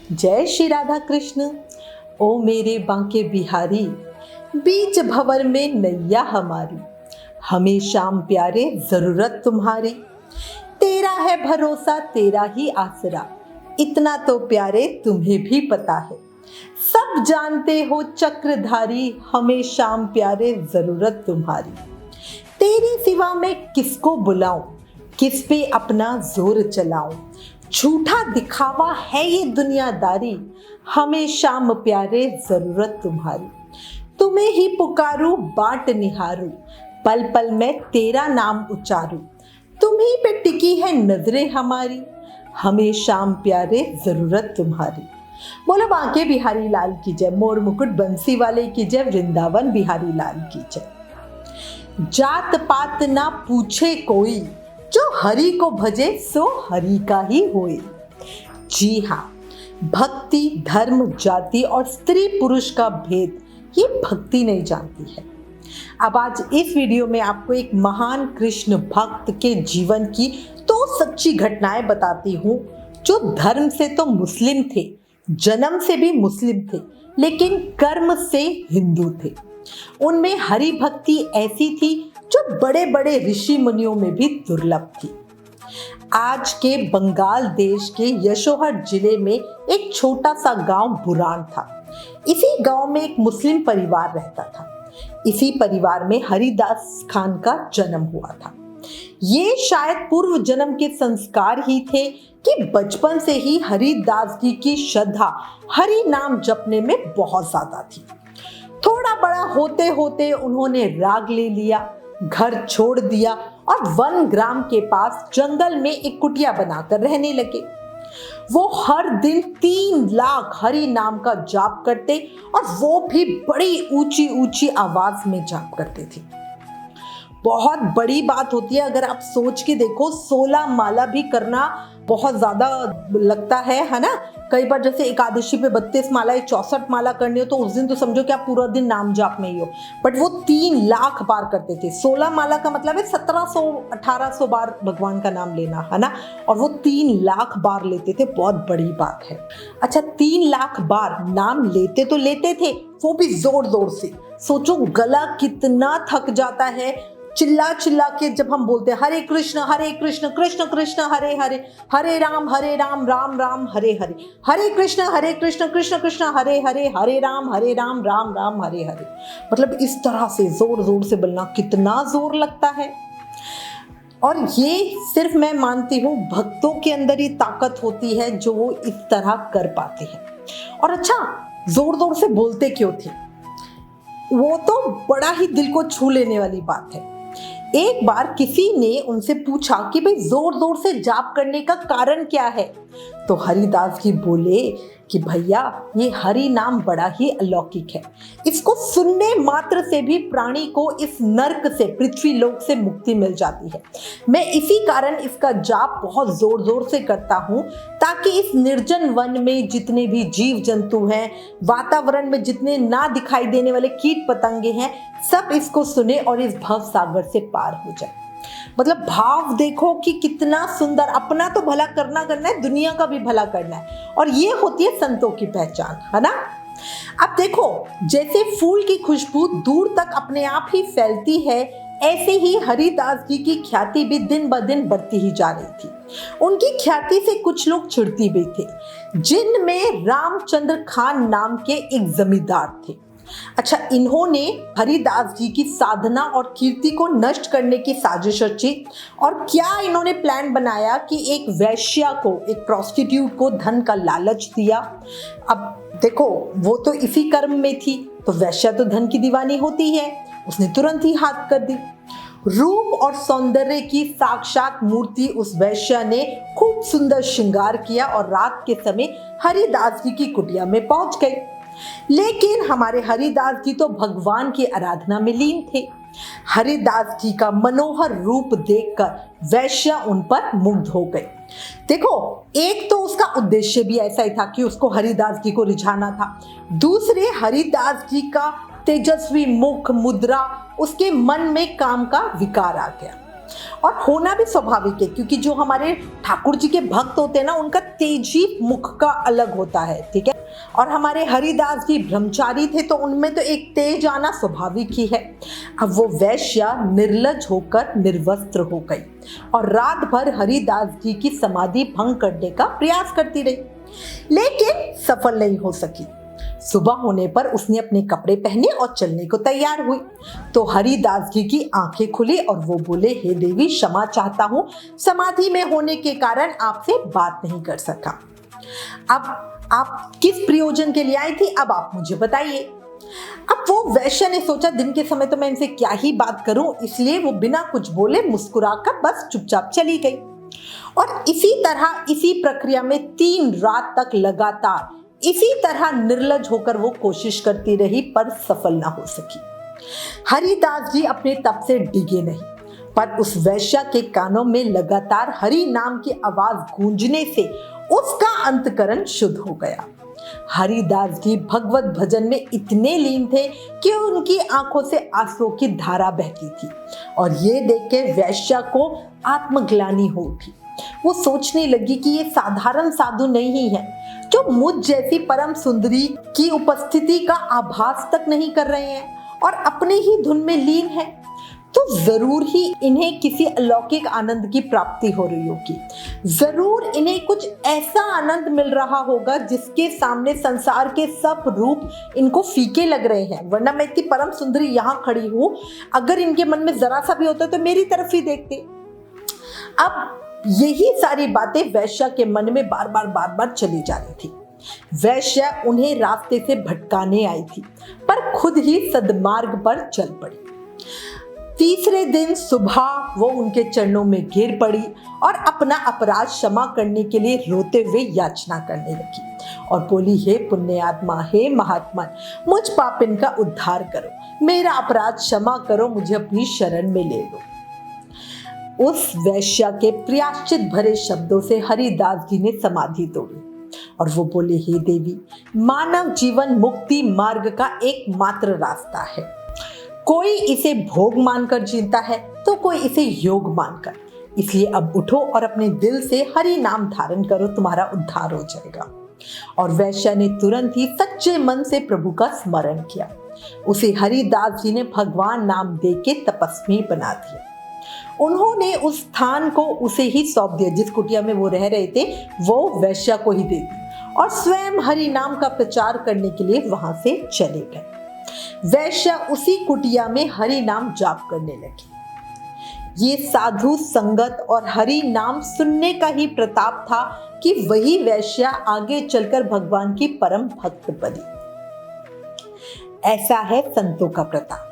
जय श्री राधा कृष्ण। ओ मेरे बांके बिहारी, बीच भंवर में नैया हमारी, हमें शाम प्यारे जरूरत तुम्हारी। तेरा है भरोसा तेरा ही आसरा, इतना तो प्यारे तुम्हें भी पता है। सब जानते हो चक्रधारी, हमें शाम प्यारे जरूरत तुम्हारी। तेरे सिवा मैं किसको बुलाऊं, किस पे अपना जोर चलाऊं। झूठा दिखावा है ये दुनियादारी, हमें शाम प्यारे जरूरत तुम्हारी। तुम्हें ही पुकारूं बाट निहारूं, पल पल में तेरा नाम उचारूं। तुम्हीं पे टिकी है नजरें हमारी, हमें शाम प्यारे जरूरत तुम्हारी। बोलो बांके बिहारी लाल की जय, मोर मुकुट बंसी वाले की जय, वृंदावन बिहारी लाल की जय। जात पात ना पूछे कोई, जो हरि को भजे सो हरि का ही होए। जी हाँ, भक्ति धर्म जाति और स्त्री पुरुष का भेद ये भक्ति नहीं जानती है। अब आज इस वीडियो में आपको एक महान कृष्ण भक्त के जीवन की दो सच्ची घटनाएं बताती हूँ, जो धर्म से तो मुस्लिम थे, जन्म से भी मुस्लिम थे, लेकिन कर्म से हिंदू थे। उनमें हरि भक्ति ऐसी थी जो बड़े बड़े ऋषि मुनियों में भी दुर्लभ थी। आज के बंगाल देश के यशोहर जिले में एक छोटा सा गांव बुरान था। इसी गांव में एक मुस्लिम परिवार रहता था। इसी परिवार में हरिदास खान का जन्म हुआ था। ये शायद पूर्व जन्म के संस्कार ही थे कि बचपन से ही हरिदास जी की श्रद्धा हरि नाम जपने में बहुत ज्यादा थी। थोड़ा बड़ा होते होते उन्होंने राग ले लिया, घर छोड़ दिया और वन ग्राम के पास जंगल में एक कुटिया बनाकर रहने लगे। वो हर दिन 3 लाख हरि नाम का जाप करते और वो भी बड़ी ऊंची ऊंची आवाज में जाप करते थे। बहुत बड़ी बात होती है, अगर आप सोच के देखो 16 माला भी करना बहुत ज्यादा लगता है ना। कई बार जैसे एकादशी पे 32 माला 64 माला करनी हो तो उस दिन तो समझो कि आप पूरा दिन नाम जाप में ही हो, बट वो 3 लाख बार करते थे। 16 माला का मतलब है 1700-1800 बार भगवान का नाम लेना, है ना। और वो 3 लाख बार लेते थे, बहुत बड़ी बात है। अच्छा, 3 लाख बार नाम लेते तो लेते थे, वो भी जोर जोर से। सोचो गला कितना थक जाता है। चिल्ला चिल्ला के जब हम बोलते हैं हरे कृष्ण कृष्ण कृष्ण हरे हरे, हरे राम राम राम हरे हरे, हरे कृष्ण कृष्ण कृष्ण हरे हरे, हरे राम राम राम हरे हरे, मतलब इस तरह से जोर जोर से बोलना कितना जोर लगता है। और ये सिर्फ मैं मानती हूँ भक्तों के अंदर ही ताकत होती है जो वो इस तरह कर पाते हैं। और अच्छा, जोर जोर से बोलते क्यों थे, वो तो बड़ा ही दिल को छू लेने वाली बात है। एक बार किसी ने उनसे पूछा कि भाई जोर जोर से जाप करने का कारण क्या है, तो हरिदास जी बोले कि भैया ये हरि नाम बड़ा ही अलौकिक है, इसको सुनने मात्र से भी प्राणी को इस नर्क से, पृथ्वी लोक से मुक्ति मिल जाती है। मैं इसी कारण इसका जाप बहुत जोर जोर से करता हूँ, ताकि इस निर्जन वन में जितने भी जीव जंतु हैं, वातावरण में जितने ना दिखाई देने वाले कीट पतंगे हैं, सब इसको सुने और इस भव सागर से पार हो जाए। मतलब भाव देखो कि कितना सुंदर। अपना तो भला करना है, दुनिया का भी भला करना है, और ये होती है संतों की पहचान, है ना। अब देखो, जैसे फूल की खुशबू दूर तक अपने आप ही फैलती है, ऐसे ही हरिदास जी की ख्याति भी दिन ब दिन बढ़ती ही जा रही थी। उनकी ख्याति से कुछ लोग चिढ़ती भी थे, जिनमें रामचंद्र खान नाम के एक जमींदार थे। अच्छा, इन्होंने हरिदास जी की साधना और कीर्ति को नष्ट करने की साजिश रची। और क्या इन्होंने प्लान बनाया कि एक वैश्या को, एक प्रोस्टिट्यूट को धन का लालच दिया। अब देखो, वो तो इसी कर्म में थी, तो वैश्या तो धन की दीवानी होती है, उसने तुरंत ही हाथ कर दी। रूप और सौंदर्य की साक्षात मूर्ति उस वैश्या ने खूब सुंदर श्रृंगार किया और रात के समय हरिदास जी की कुटिया में पहुंच गई। लेकिन हमारे हरिदास जी तो भगवान की आराधना में लीन थे। हरिदास जी का मनोहर रूप देखकर वैश्या उन पर मुग्ध हो गई। देखो, एक तो उसका उद्देश्य भी ऐसा ही था कि उसको हरिदास जी को रिझाना था। दूसरे, हरिदास जी का तेजस्वी मुख, मुद्रा, उसके मन में काम का विकार आ गया। और होना भी स्वाभाविक है, क्योंकि जो हमारे ठाकुर जी के भक्त होते हैं ना, उनका तेजी मुख का अलग होता है, ठीक है। और हमारे हरिदास जी ब्रह्मचारी थे, तो उनमें तो एक तेज आना स्वाभाविक ही है। अब वो वैश्या निर्लज होकर निर्वस्त्र हो गई और रात भर हरिदास जी की समाधि भंग करने का प्रयास करती रही, लेकिन सफल नहीं हो सकी। सुबह होने पर उसने अपने कपड़े पहने और चलने को तैयार हुई, तो हरिदास जी की आंखें खुली और वो बोले, हे देवी, क्षमा चाहता हूँ, समाधि में होने के कारण आपसे बात नहीं कर सका। अब आप किस प्रयोजन के लिए आई थी, अब आप मुझे बताइए। अब वो वैश्य ने सोचा, दिन के समय तो मैं इनसे क्या ही बात करूं, इसलिए वो बिना कुछ बोले मुस्कुराकर बस चुपचाप चली गई। और इसी तरह, इसी प्रक्रिया में 3 रात तक लगातार इसी तरह निर्लज होकर वो कोशिश करती रही, पर सफल ना हो सकी। हरिदास जी अपने तप से डिगे नहीं, पर उस वैश्या के कानों में लगातार हरि नाम की आवाज गूंजने से उसका अंतकरण शुद्ध हो गया। हरिदास जी भगवत भजन में इतने लीन थे कि उनकी आंखों से आंसुओं की धारा बहती थी, और ये देख के वैश्या को आत्मग्लानि हो उठी। वो सोचने लगी कि ये साधारण साधु नहीं है, जो मुझ जैसी परम सुंदरी की उपस्थिति का आभास तक नहीं कर रहे हैं और अपने ही धुन में लीन है, तो जरूर ही इन्हें किसी अलौकिक आनंद की प्राप्ति हो रही होगी। जरूर इन्हें कुछ ऐसा आनंद मिल रहा होगा जिसके सामने संसार के सब रूप इनको फीके लग रहे हैं, वरना मैं इतनी परम सुंदरी यहाँ खड़ी हूँ, अगर इनके मन में जरा सा भी होता तो मेरी तरफ ही देखते। अब यही सारी बातें वैश्या के मन में बार बार चली जा रही थी। वैश्या उन्हें रास्ते से भटकाने आई थी, पर खुद ही सदमार्ग पर चल पड़ी। तीसरे दिन सुबह वो उनके चरणों में गिर पड़ी और अपना अपराध क्षमा करने के लिए रोते हुए याचना करने लगी और बोली, हे पुण्यात्मा, हे महात्मा, मुझ पापिन का उद्धार करो, मेरा अपराध क्षमा करो, मुझे अपनी शरण में ले लो। उस वैश्या के प्रायश्चित भरे शब्दों से हरिदास जी ने समाधि तोड़ी और वो बोले, हे देवी, मानव जीवन मुक्ति मार्ग का एकमात्र रास्ता है। कोई इसे भोग मानकर जीता है तो कोई इसे योग मानकर, इसलिए अब उठो और अपने दिल से हरि नाम धारण करो, तुम्हारा उद्धार हो जाएगा। और वैश्या ने तुरंत ही सच्चे मन से प्रभु का स्मरण किया। उसे हरिदास जी ने भगवान नाम दे के तपस्वी बना दिया। उन्होंने उस स्थान को उसे ही सौंप दिया, जिस कुटिया में वो रह रहे थे वो वैश्या को ही दे दी और स्वयं हरि नाम का प्रचार करने के लिए वहां से चले गए। वैश्या उसी कुटिया में हरि नाम जाप करने लगी। ये साधु संगत और हरि नाम सुनने का ही प्रताप था कि वही वैश्या आगे चलकर भगवान की परम भक्त बनी। ऐसा है संतों का प्रताप।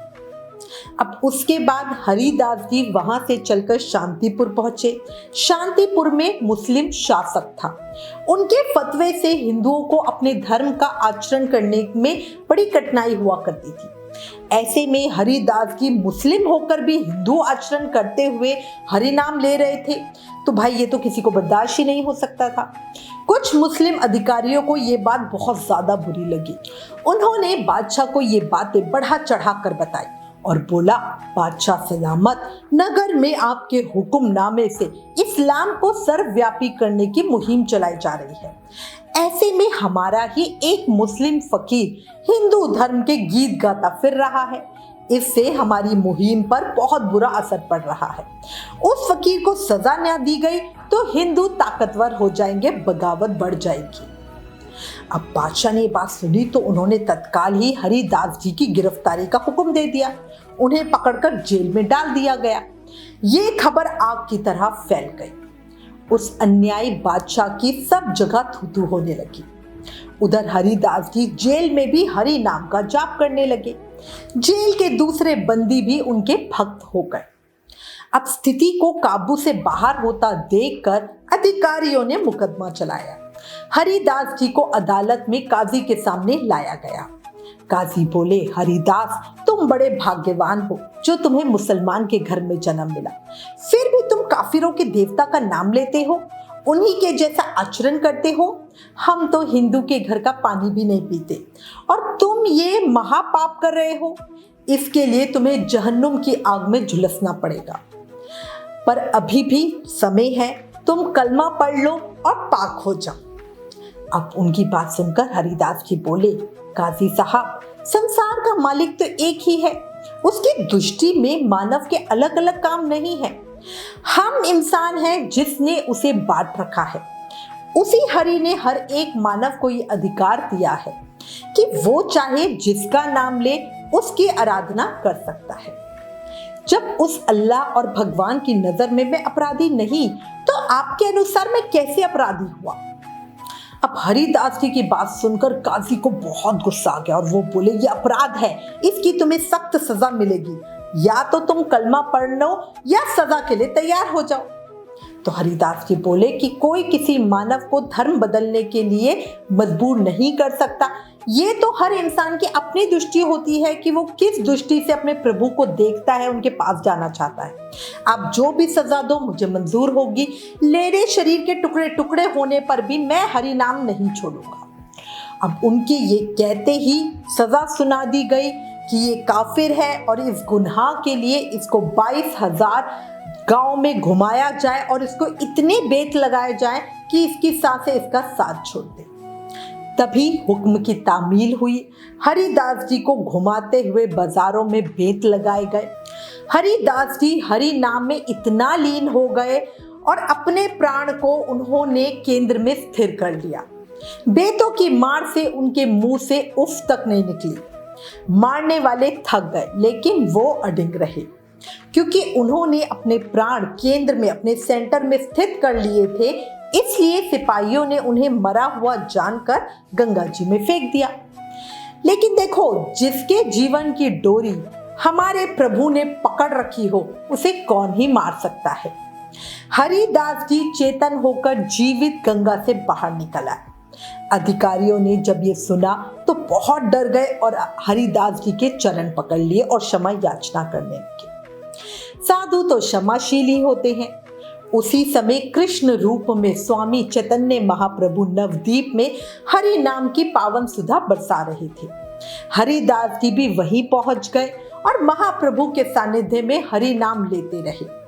अब उसके बाद हरिदास जी वहां से चलकर शांतिपुर पहुंचे। शांतिपुर में मुस्लिम शासक था। उनके फतवे से हिंदुओं को अपने धर्म का आचरण करने में बड़ी कठिनाई हुआ करती थी। ऐसे में हरिदास जी मुस्लिम होकर भी हिंदू आचरण करते हुए हरि नाम ले रहे थे, तो भाई ये तो किसी को बर्दाश्त ही नहीं हो सकता था। कुछ मुस्लिम अधिकारियों को ये बात बहुत ज्यादा बुरी लगी। उन्होंने बादशाह को ये बातें बढ़ा चढ़ा कर बताई और बोला, बादशाह सलामत, नगर में आपके हुक्मनामे से इस्लाम को सर्वव्यापी करने की मुहिम चलाई जा रही है। ऐसे में हमारा ही एक मुस्लिम फकीर हिंदू धर्म के गीत गाता फिर रहा है। इससे हमारी मुहिम पर बहुत बुरा असर पड़ रहा है। उस फकीर को सजा न दी गई तो हिंदू ताकतवर हो जाएंगे, बगावत बढ़ जाएगी। अब बादशाह ने बात सुनी तो उन्होंने तत्काल ही हरिदास जी की गिरफ्तारी का हुक्म दे दिया। उन्हें पकड़कर जेल में डाल दिया गया। ये खबर आग की तरह फैल गई। उस अन्यायी बादशाह की सब जगह थू-थू होने लगी। उधर हरिदास जी जेल में भी हरि नाम का जाप करने लगे। जेल के दूसरे बंदी भी उनके भक्त हो गए। अब स्थिति को काबू से बाहर होता देखकर अधिकारियों ने मुकदमा चलाया। हरिदास जी को अदालत में काजी के सामने लाया गया। काजी बोले, हरिदास, तुम बड़े भाग्यवान हो जो तुम्हें मुसलमान के घर में जन्म मिला। फिर भी तुम काफिरों के देवता का नाम लेते हो, उन्हीं के जैसा आचरण करते हो। हम तो हिंदू के घर का पानी भी नहीं पीते और तुम ये महापाप कर रहे हो। इसके लिए तुम्हें जहन्नुम की आग में झुलसना पड़ेगा। पर अभी भी समय है, तुम कलमा पढ़ लो और पाक हो जाओ। अब उनकी बात सुनकर हरिदास जी बोले, काजी साहब, संसार का मालिक तो एक ही है, उसकी दृष्टि में मानव के अलग अलग काम नहीं है। हम इंसान हैं जिसने उसे बांट रखा है। उसी हरि ने हर एक मानव को ये अधिकार दिया है कि वो चाहे जिसका नाम ले उसकी आराधना कर सकता है। जब उस अल्लाह और भगवान की नजर में मैं अपराधी नहीं, तो आपके अनुसार मैं कैसे अपराधी हुआ? अब हरिदास जी की बात सुनकर काजी को बहुत गुस्सा आ गया और वो बोले, ये अपराध है, इसकी तुम्हें सख्त सजा मिलेगी। या तो तुम कलमा पढ़ लो या सजा के लिए तैयार हो जाओ। तो हरिदास जी बोले कि कोई किसी मानव को धर्म बदलने के लिए मजबूर नहीं कर सकता। ये तो हर इंसान की अपनी दृष्टि होती है कि वो किस दृष्टि से अपने प्रभु को देखता है, उनके पास जाना चाहता है। आप जो भी सजा दो मुझे मंजूर होगी। मेरे शरीर के टुकड़े टुकड़े होने पर भी मैं हरि नाम नहीं छोड़ूंगा। अब उनके ये कहते ही सजा सुना दी गई कि ये काफिर है और इस गुनाह के लिए इसको 22,000 गांव में घुमाया जाए और इसको इतने बेत लगाए जाए कि इसकी सांसें इसका साथ छोड़ दे। तभी हुक्म की तामील हुई। हरिदास जी को घुमाते हुए बाजारों में बेत लगाए गए। हरिदास जी हरि नाम में इतना लीन हो गए और अपने प्राण को उन्होंने केंद्र में स्थिर कर लिया। बेतों की मार से उनके मुंह से उफ तक नहीं निकली। मारने वाले थक गए, लेकिन वो अडिग रहे, क्योंकि उन्होंने अपने प्राण केंद्र में, अपने सेंटर में स्थित कर लिए थे। इसलिए सिपाहियों ने उन्हें मरा हुआ जानकर गंगा जी में फेंक दिया। लेकिन देखो, जिसके जीवन की डोरी हमारे प्रभु ने पकड़ रखी हो, उसे कौन ही मार सकता है। हरिदास जी चेतन होकर जीवित गंगा से बाहर निकल आए। अधिकारियों ने जब ये सुना तो बहुत डर गए और हरिदास जी के चरण पकड़ लिए और क्षमा याचना करने लगे। साधु तो क्षमाशील ही होते हैं। उसी समय कृष्ण रूप में स्वामी चैतन्य महाप्रभु नवद्वीप में हरि नाम की पावन सुधा बरसा रहे थे। हरिदास जी भी वहीं पहुंच गए और महाप्रभु के सानिध्य में हरि नाम लेते रहे।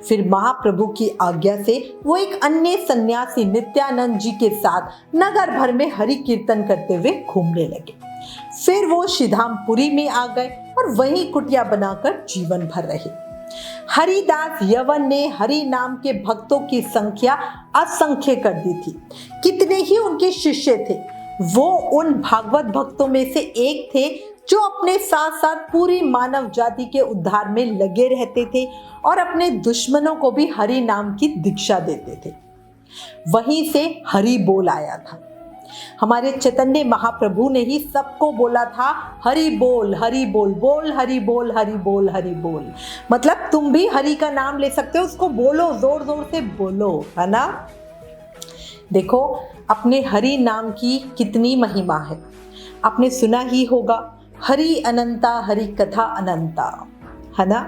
फिर महाप्रभु की आज्ञा से वो एक अन्य सन्यासी नित्यानंद जी के साथ नगर भर में हरि कीर्तन करते हुए घूमने लगे। फिर वो श्रीधामपुरी में आ गए और वहीं कुटिया बनाकर जीवन भर रहे। हरिदास यवन ने हरि नाम के भक्तों की संख्या असंख्य कर दी थी। कितने ही उनके शिष्य थे। वो उन भागवत भक्तों में से एक थे जो अपने साथ साथ पूरी मानव जाति के उद्धार में लगे रहते थे और अपने दुश्मनों को भी हरि नाम की दीक्षा देते थे। वहीं से हरि बोल आया था। हमारे चैतन्य महाप्रभु ने ही सबको बोला था, हरि बोल बोल, हरि बोल हरि बोल हरि बोल। मतलब तुम भी हरि का नाम ले सकते हो, उसको बोलो, जोर जोर से बोलो, है ना। देखो, अपने हरि नाम की कितनी महिमा है। आपने सुना ही होगा, हरि अनंता हरि कथा अनंता, है ना।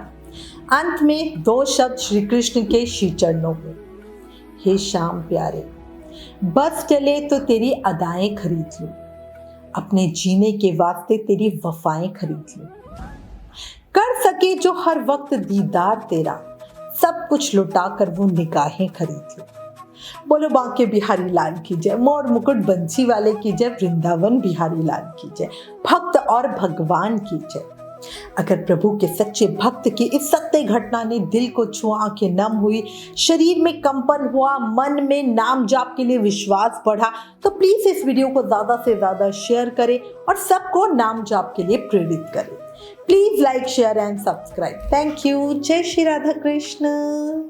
अंत में 2 शब्द श्री कृष्ण के श्री चरणों में, हे श्याम प्यारे, बस चले तो तेरी अदाएं खरीद लो, अपने जीने के वास्ते तेरी वफाएं खरीद लो, कर सके जो हर वक्त दीदार तेरा, सब कुछ लुटा कर वो निगाहें खरीद लो। बोलो बांके बिहारी लाल की जय, मोर मुकुट बंसी वाले की जय, वृंदावन बिहारी लाल की जय, भक्त और भगवान की जय। अगर प्रभु के सच्चे भक्त की इस सत्य घटना ने दिल को छुआ, आंखें नम हुई, शरीर में कंपन हुआ, मन में नाम जाप के लिए विश्वास बढ़ा, तो प्लीज इस वीडियो को ज्यादा से ज्यादा शेयर करें और सबको नाम जाप के लिए प्रेरित करें। Please like, share and subscribe. Thank you. जय श्री राधा कृष्ण।